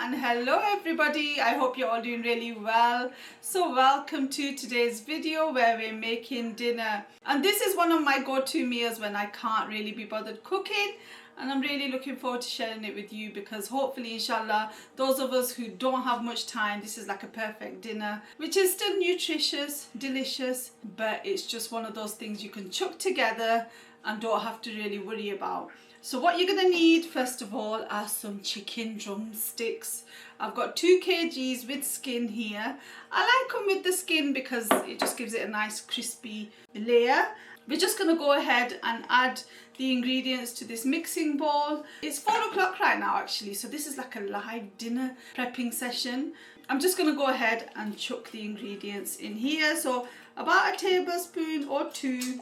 and hello everybody. I hope you're all doing really well. So welcome to today's video where we're making dinner, and this is one of my go-to meals when I can't really be bothered cooking, and I'm really looking forward to sharing it with you because hopefully inshallah those of us who don't have much time, this is like a perfect dinner which is still nutritious, delicious, but it's just one of those things you can chuck together and don't have to really worry about. So what you're going to need first of all are some chicken drumsticks. I've got 2 kgs with skin here. I like them with the skin because it just gives it a nice crispy layer. We're just going to go ahead and add the ingredients to this mixing bowl. It's 4 o'clock right now actually, so this is like a live dinner prepping session. I'm just going to go ahead and chuck the ingredients in here. So about a tablespoon or 2.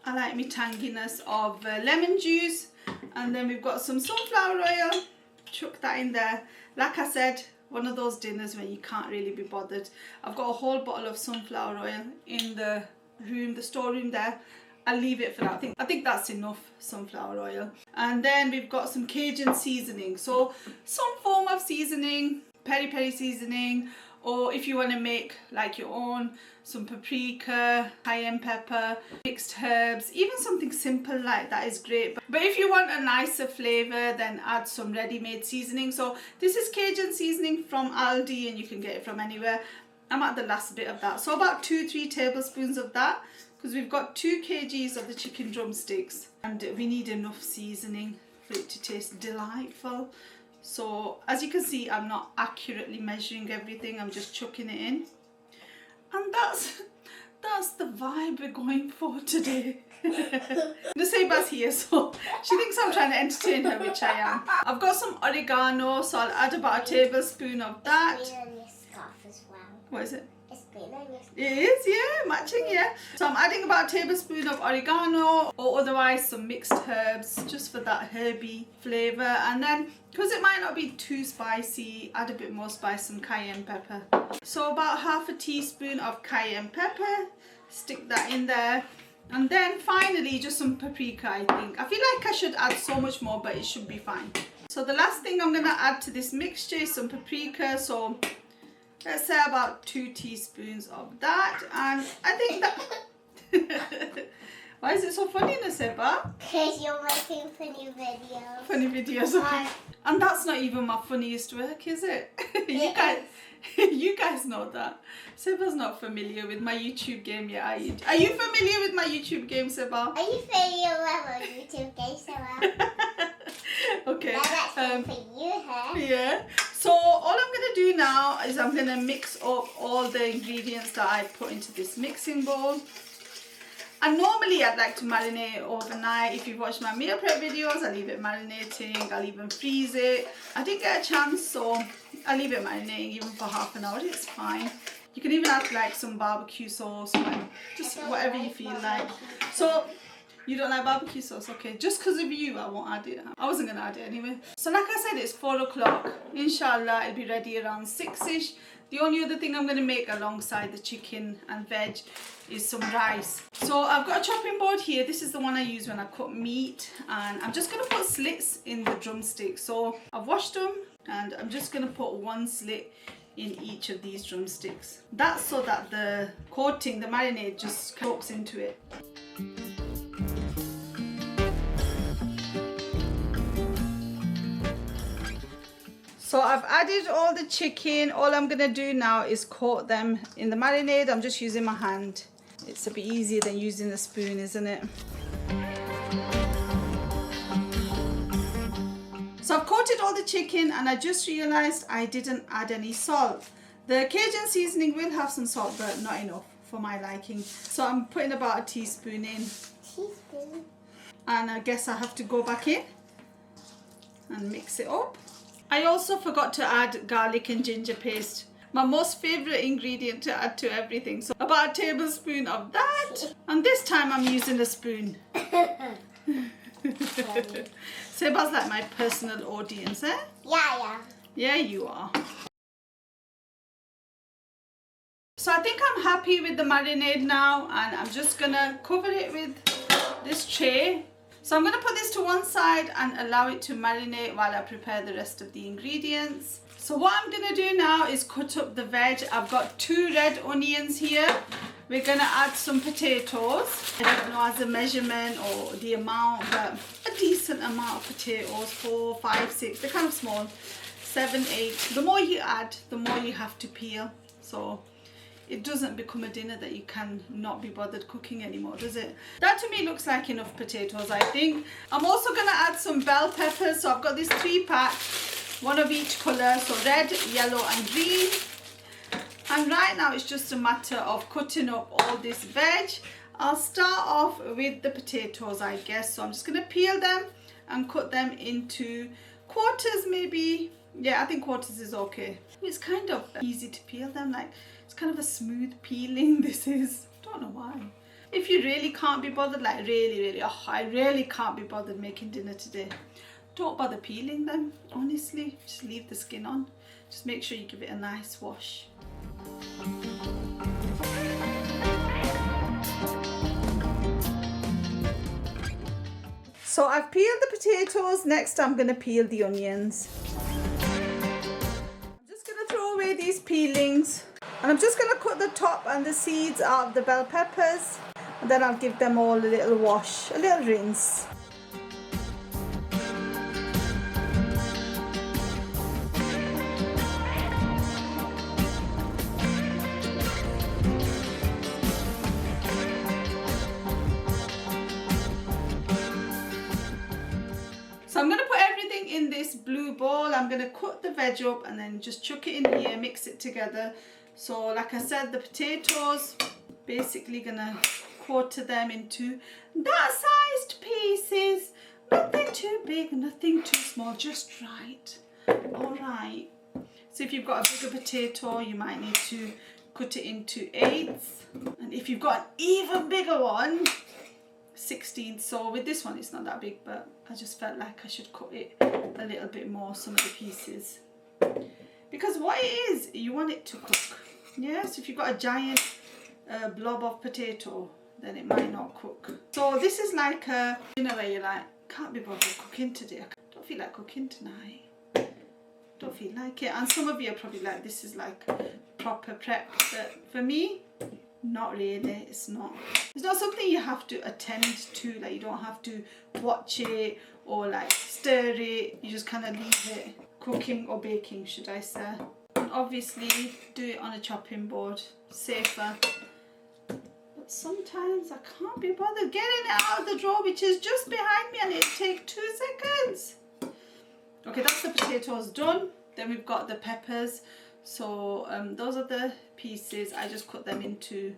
I like my tanginess of lemon juice, and then we've got some sunflower oil. Chuck that in there. Like I said, one of those dinners when you can't really be bothered. I've got a whole bottle of sunflower oil in the room, the storeroom there. I'll leave it for that. I think that's enough sunflower oil. And then we've got some Cajun seasoning, so some form of seasoning, peri seasoning, or if you want to make like your own, some paprika, cayenne pepper, mixed herbs, even something simple like that is great. But if you want a nicer flavour, then add some ready-made seasoning. So this is Cajun seasoning from Aldi, and you can get it from anywhere. I'm at the last bit of that, so about 2-3 tablespoons of that, because we've got 2 kgs of the chicken drumsticks and we need enough seasoning for it to taste delightful. So as you can see, I'm not accurately measuring everything, I'm just chucking it in, and that's the vibe we're going for today. Nusaiba's here, so she thinks I'm trying to entertain her, which I am. I've got some oregano, so I'll add about a tablespoon of that. It's green on your scarf as well. What is it? It's green on your scarf. It is, yeah, matching, yeah. So I'm adding about a tablespoon of oregano, or otherwise some mixed herbs, just for that herby flavour. And then, because it might not be too spicy, add a bit more spice, some cayenne pepper. So about half a teaspoon of cayenne pepper, stick that in there. And then finally, just some paprika, I think. I feel like I should add so much more, but it should be fine. So the last thing I'm going to add to this mixture is some paprika. So let's say about 2 teaspoons of that, and I think that... Why is it so funny, Nusaiba? Because you're making funny videos. Funny videos, okay. And that's not even my funniest work, is it? You guys know that. Seba's not familiar with my YouTube game yet, are you? Are you familiar with my YouTube game, Seba? Are you familiar with my YouTube game, Sarah? Okay. Now that's for you, huh? Yeah. So all I'm going to do now is I'm going to mix up all the ingredients that I put into this mixing bowl. And normally I'd like to marinate it overnight. If you've watched my meal prep videos, I leave it marinating. I'll even freeze it. I didn't get a chance, so I leave it marinating even for half an hour. It's fine. You can even add like some barbecue sauce, just whatever you feel like. So you don't like barbecue sauce? Okay, just because of you I won't add it. I wasn't going to add it anyway. So like I said, it's 4 o'clock. Inshallah it'll be ready around 6ish. The only other thing I'm going to make alongside the chicken and veg is some rice. So I've got a chopping board here. This is the one I use when I cut meat, and I'm just going to put slits in the drumsticks. So I've washed them and I'm just going to put 1 slit in each of these drumsticks. That's so that the coating, the marinade, just soaks into it. So I've added all the chicken. All I'm going to do now is coat them in the marinade. I'm just using my hand. It's a bit easier than using a spoon, isn't it? So I've coated all the chicken, and I just realised I didn't add any salt. The Cajun seasoning will have some salt, but not enough for my liking. So I'm putting about a teaspoon in. Teaspoon. And I guess I have to go back in and mix it up. I also forgot to add garlic and ginger paste, my most favourite ingredient to add to everything. So about a tablespoon of that, and this time I'm using a spoon. Seba's like my personal audience, eh? Yeah. Yeah, you are. So I think I'm happy with the marinade now, and I'm just gonna cover it with this tray. So I'm going to put this to one side and allow it to marinate while I prepare the rest of the ingredients. So what I'm going to do now is cut up the veg. I've got 2 red onions here. We're going to add some potatoes. I don't know as a measurement or the amount, but a decent amount of potatoes, 4, 5, 6, they're kind of small, 7, 8. The more you add, the more you have to peel. So it doesn't become a dinner that you can not be bothered cooking anymore, does it? That to me looks like enough potatoes, I think. I'm also going to add some bell peppers. So I've got this 3-pack, 1 of each colour, so red, yellow and green. And right now it's just a matter of cutting up all this veg. I'll start off with the potatoes, I guess. So I'm just going to peel them and cut them into quarters maybe. Yeah, I think quarters is okay. It's kind of easy to peel them, like it's kind of a smooth peeling this is. Don't know why. If you really can't be bothered, like really, oh, I really can't be bothered making dinner today, don't bother peeling them, honestly. Just leave the skin on. Just make sure you give it a nice wash. So I've peeled the potatoes. Next I'm going to peel the onions. I'm just going to throw away these peelings. And I'm just going to cut the top and the seeds out of the bell peppers. And then I'll give them all a little wash, a little rinse. So I'm going to put everything in this blue bowl. I'm going to cut the veg up and then just chuck it in here, mix it together. So like I said, the potatoes, basically going to quarter them into that sized pieces. Nothing too big, nothing too small, just right. Alright. So if you've got a bigger potato, you might need to cut it into 8ths. And if you've got an even bigger one, 16th. So with this one it's not that big, but I just felt like I should cut it a little bit more, some of the pieces, because what it is, you want it to cook. Yes, if you've got a giant blob of potato, then it might not cook. So this is like a dinner where you're like, can't be bothered cooking today, I don't feel like cooking tonight, don't feel like it. And some of you are probably like, this is like proper prep, but for me, not really. It's not something you have to attend to, like you don't have to watch it or like stir it, you just kind of leave it cooking or baking, should I say. And obviously do it on a chopping board, safer. But sometimes I can't be bothered getting it out of the drawer, which is just behind me, and it'll take 2 seconds. Okay, that's the potatoes done. Then we've got the peppers. So those are the pieces. I just cut them into,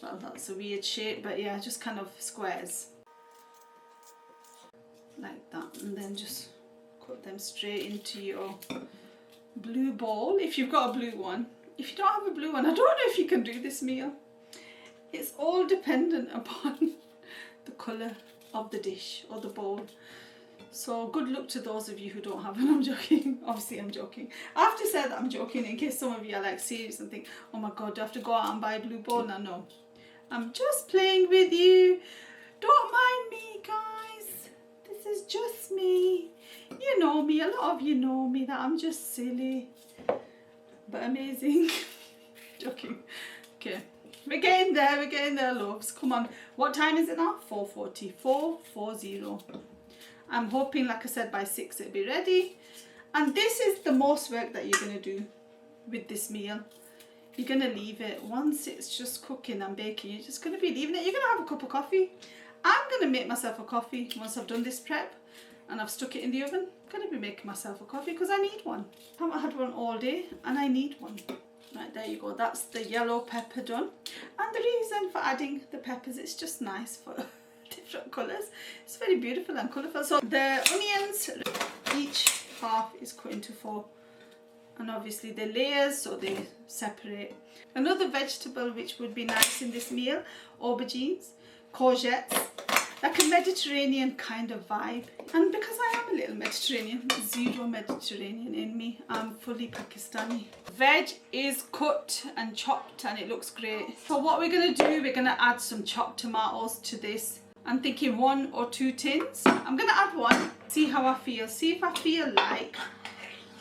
well, that's a weird shape, but yeah, just kind of squares like that, and then just cut them straight into your blue bowl if you've got a blue one. If you don't have a blue one, I don't know if you can do this meal. It's all dependent upon the colour of the dish or the bowl. So good luck to those of you who don't have one. I'm joking. Obviously I'm joking. I have to say that I'm joking in case some of you are like serious and think, oh my god, do I have to go out and buy a blue bowl? No. I'm just playing with you. Don't mind me, guys. This is just me. You know me. A lot of you know me that I'm just silly. But amazing. Joking. Okay. We're getting there, loves. Come on. What time is it now? 4:40. 4:40. I'm hoping, like I said, by 6 it'll be ready. And this is the most work that you're going to do with this meal. You're going to leave it. Once it's just cooking and baking, you're just going to be leaving it. You're going to have a cup of coffee. I'm going to make myself a coffee once I've done this prep and I've stuck it in the oven. I'm going to be making myself a coffee because I need one. I haven't had one all day and I need one. Right, there you go. That's the yellow pepper done. And the reason for adding the peppers, it's just nice for different colours. It's very beautiful and colourful. So the onions, each half is cut into 4, and obviously the layers, so they separate. Another vegetable which would be nice in this meal, aubergines, courgettes, like a Mediterranean kind of vibe. And because I am a little Mediterranean, zero Mediterranean in me, I'm fully Pakistani. Veg is cut and chopped and it looks great. So what we're going to do, we're going to add some chopped tomatoes to this. I'm thinking 1 or 2 tins. I'm gonna add 1, see how I feel. See if I feel like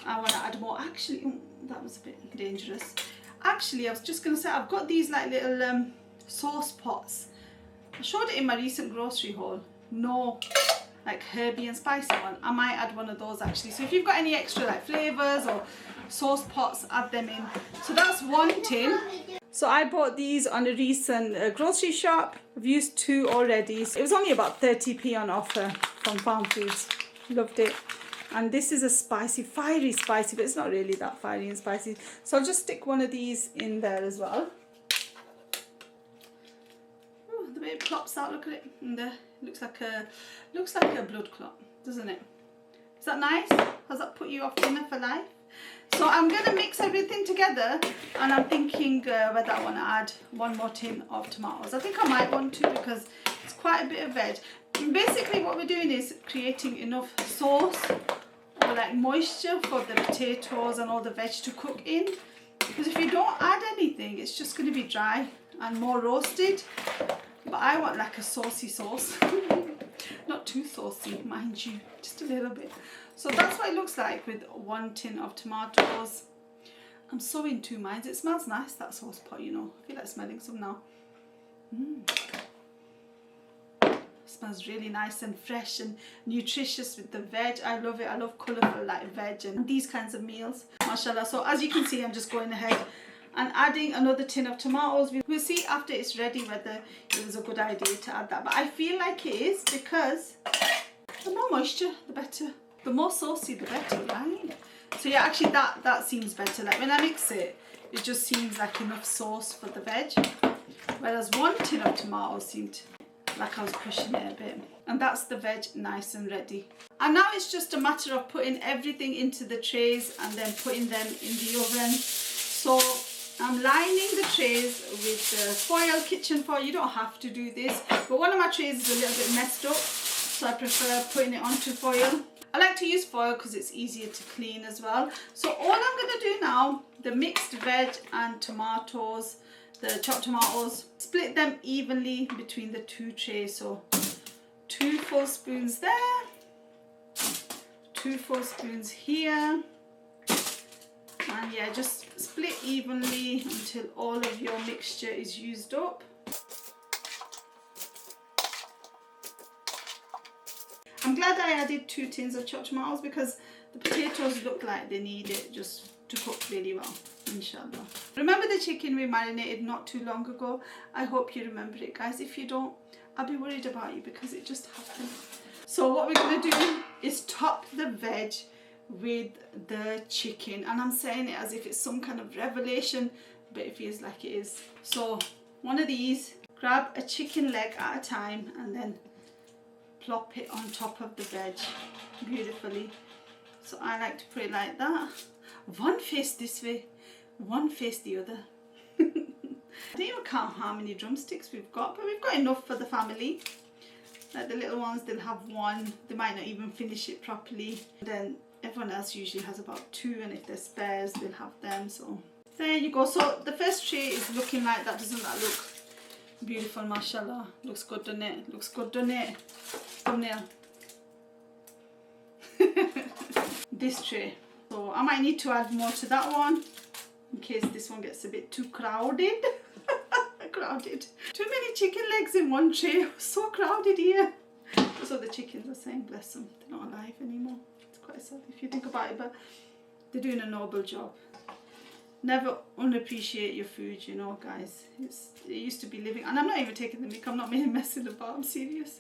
I want to add more. Actually, that was a bit dangerous. Actually, I was just gonna say, I've got these like little sauce pots. I showed it in my recent grocery haul. No, like herby and spicy one. I might add one of those actually. So if you've got any extra like flavors or sauce pots, add them in. So that's 1 tin. So I bought these on a recent grocery shop. I've used 2 already. So it was only about 30p on offer from Farm Foods. Loved it. And this is a spicy, fiery spicy, but it's not really that fiery and spicy. So I'll just stick one of these in there as well. Oh, the way it plops out, look at it. And there, looks like a blood clot, doesn't it? Is that nice? Has that put you off dinner for life? So I'm going to mix everything together, and I'm thinking whether I want to add 1 more tin of tomatoes. I think I might want to because it's quite a bit of veg. And basically what we're doing is creating enough sauce or like moisture for the potatoes and all the veg to cook in. Because if you don't add anything, it's just going to be dry and more roasted. But I want like a saucy sauce. Not too saucy, mind you, just a little bit. So that's what it looks like with 1 tin of tomatoes. I'm so in 2 minds. It smells nice, that sauce pot, you know. I feel like smelling some now. Smells really nice and fresh and nutritious with the veg. I love it. I love colourful like veg and these kinds of meals. Mashallah. So as you can see, I'm just going ahead and adding another tin of tomatoes. We'll see after it's ready whether it was a good idea to add that. But I feel like it is because the more moisture, the better. The more saucy, the better, right? So yeah, actually that seems better. Like when I mix it, it just seems like enough sauce for the veg. Whereas 1 tin of tomatoes seemed like I was pushing it a bit. And that's the veg nice and ready. And now it's just a matter of putting everything into the trays and then putting them in the oven. So I'm lining the trays with foil, kitchen foil. You don't have to do this, but one of my trays is a little bit messed up, so I prefer putting it onto foil. I like to use foil because it's easier to clean as well. So all I'm going to do now, the mixed veg and tomatoes, the chopped tomatoes, split them evenly between the 2 trays. So 2 full spoons there, 2 full spoons here, and yeah, just split evenly until all of your mixture is used up. I'm glad I added 2 tins of chopped tomatoes because the potatoes look like they need it just to cook really well, inshallah. Remember the chicken we marinated not too long ago? I hope you remember it, guys. If you don't, I'll be worried about you because it just happened. So what we're going to do is top the veg with the chicken, and I'm saying it as if it's some kind of revelation, but it feels like it is. So one of these, grab a chicken leg at a time and then plop it on top of the veg beautifully. So I like to put it like that. One face this way, one face the other. I don't even count how many drumsticks we've got, but we've got enough for the family. Like the little ones, they'll have 1. They might not even finish it properly. Then everyone else usually has about 2, and if there's spares, they'll have them. So there you go. So the first tray is looking like that. Doesn't that look beautiful, mashallah? Looks good, doesn't it? Looks good, doesn't it? Thumbnail. This tray. So I might need to add more to that one in case this one gets a bit too crowded. Crowded. Too many chicken legs in one tray. So crowded here. That's what the chickens are saying, bless them. They're not alive anymore. It's quite sad if you think about it, but they're doing a noble job. Never unappreciate your food, you know, guys. It used to be living, and I'm not even taking the mic. I'm not messing about. I'm serious.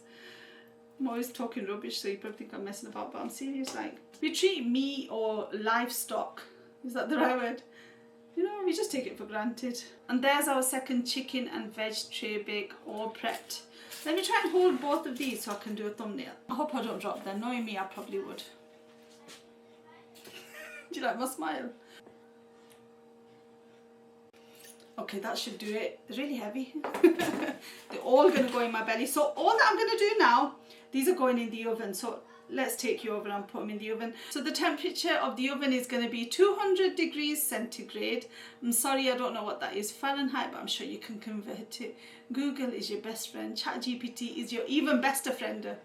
I'm always talking rubbish, so you probably think I'm messing about, but I'm serious. Like, we treat meat or livestock, is that the right word? You know, we just take it for granted. And there's our second chicken and veg tray bake all prepped. Let me try and hold both of these so I can do a thumbnail. I hope I don't drop them. Knowing me, I probably would. Do you like my smile? Okay, that should do it. They're really heavy. They're all going to go in my belly. So all that I'm going to do now, these are going in the oven. So let's take you over and put them in the oven. So the temperature of the oven is going to be 200 degrees centigrade. I'm sorry, I don't know what that is Fahrenheit, but I'm sure you can convert it. Google is your best friend. ChatGPT is your even bester friend.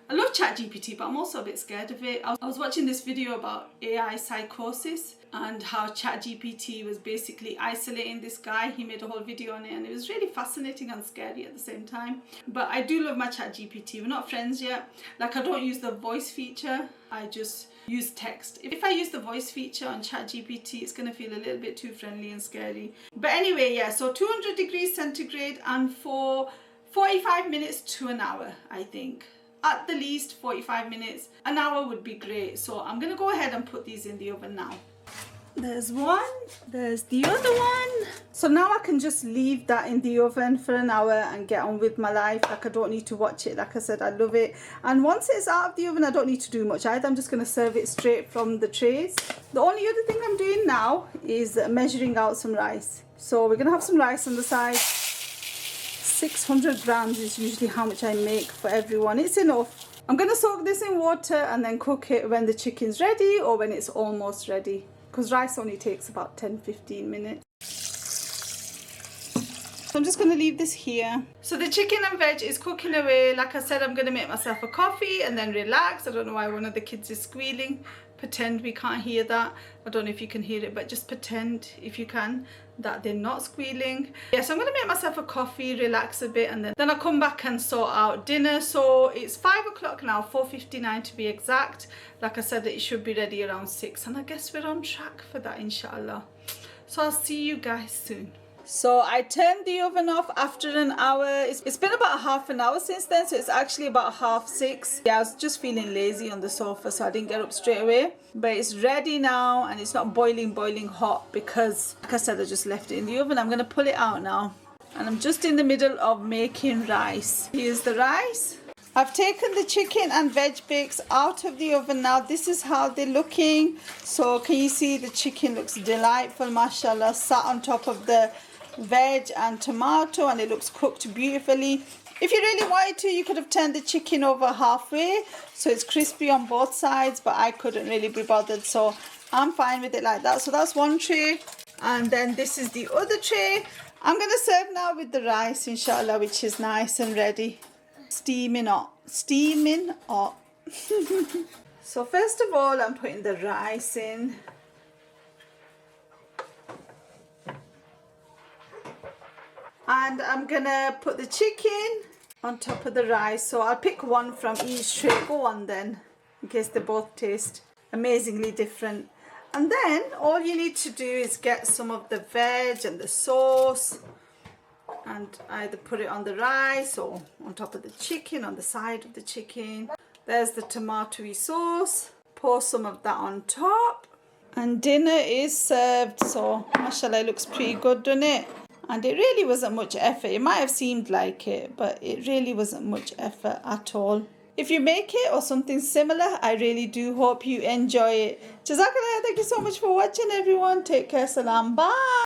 I love ChatGPT, but I'm also a bit scared of it. I was watching this video about AI psychosis and how ChatGPT was basically isolating this guy. He made a whole video on it and it was really fascinating and scary at the same time. But I do love my ChatGPT. We're not friends yet. Like, I don't use the voice feature. I just use text. If I use the voice feature on ChatGPT, it's going to feel a little bit too friendly and scary. But anyway, yeah, so 200 degrees centigrade and for 45 minutes to an hour, I think. At the least 45 minutes. An hour would be great. So I'm going to go ahead and put these in the oven now. There's one, there's the other one. So now I can just leave that in the oven for an hour and get on with my life. Like, I don't need to watch it. Like I said, I love it. And once it's out of the oven, I don't need to do much either. I'm just going to serve it straight from the trays. The only other thing I'm doing now is measuring out some rice. So we're going to have some rice on the side. 600 grams is usually how much I make for everyone. It's enough. I'm going to soak this in water and then cook it when the chicken's ready or when it's almost ready. Because rice only takes about 10-15 minutes. So I'm just going to leave this here. So the chicken and veg is cooking away. Like I said, I'm going to make myself a coffee and then relax. I don't know why one of the kids is squealing. Pretend we can't hear that. I don't know if you can hear it, but just pretend, if you can, that they're not squealing. Yeah, so I'm going to make myself a coffee, relax a bit, and then I'll come back and sort out dinner. So it's 5 o'clock now, 4:59 to be exact. Like I said, it should be ready around 6, and I guess we're on track for that, inshallah. So I'll see you guys soon. So I turned the oven off after an hour. It's been about half an hour since then, so it's actually about 6:30. Yeah, I was just feeling lazy on the sofa, so I didn't get up straight away. But it's ready now, and it's not boiling hot because, like I said, I just left it in the oven. I'm going to pull it out now. And I'm just in the middle of making rice. Here's the rice. I've taken the chicken and veg bakes out of the oven now. This is how they're looking. So can you see the chicken looks delightful, mashallah, sat on top of the veg and tomato, and it looks cooked beautifully. If you really wanted to, you could have turned the chicken over halfway so it's crispy on both sides, but I couldn't really be bothered, so I'm fine with it like that. So that's one tray, and then this is the other tray. I'm going to serve now with the rice, inshallah, which is nice and ready. Steaming hot. So first of all, I'm putting the rice in. And I'm gonna put the chicken on top of the rice. So I'll pick one from each tray. Go on then, in case they both taste amazingly different. And then all you need to do is get some of the veg and the sauce and either put it on the rice or on top of the chicken, on the side of the chicken. There's the tomatoey sauce. Pour some of that on top. And dinner is served. So mashallah, it looks pretty good, doesn't it? And it really wasn't much effort. It might have seemed like it, but it really wasn't much effort at all. If you make it or something similar, I really do hope you enjoy it. Jazakallah, thank you so much for watching, everyone. Take care, salam, bye.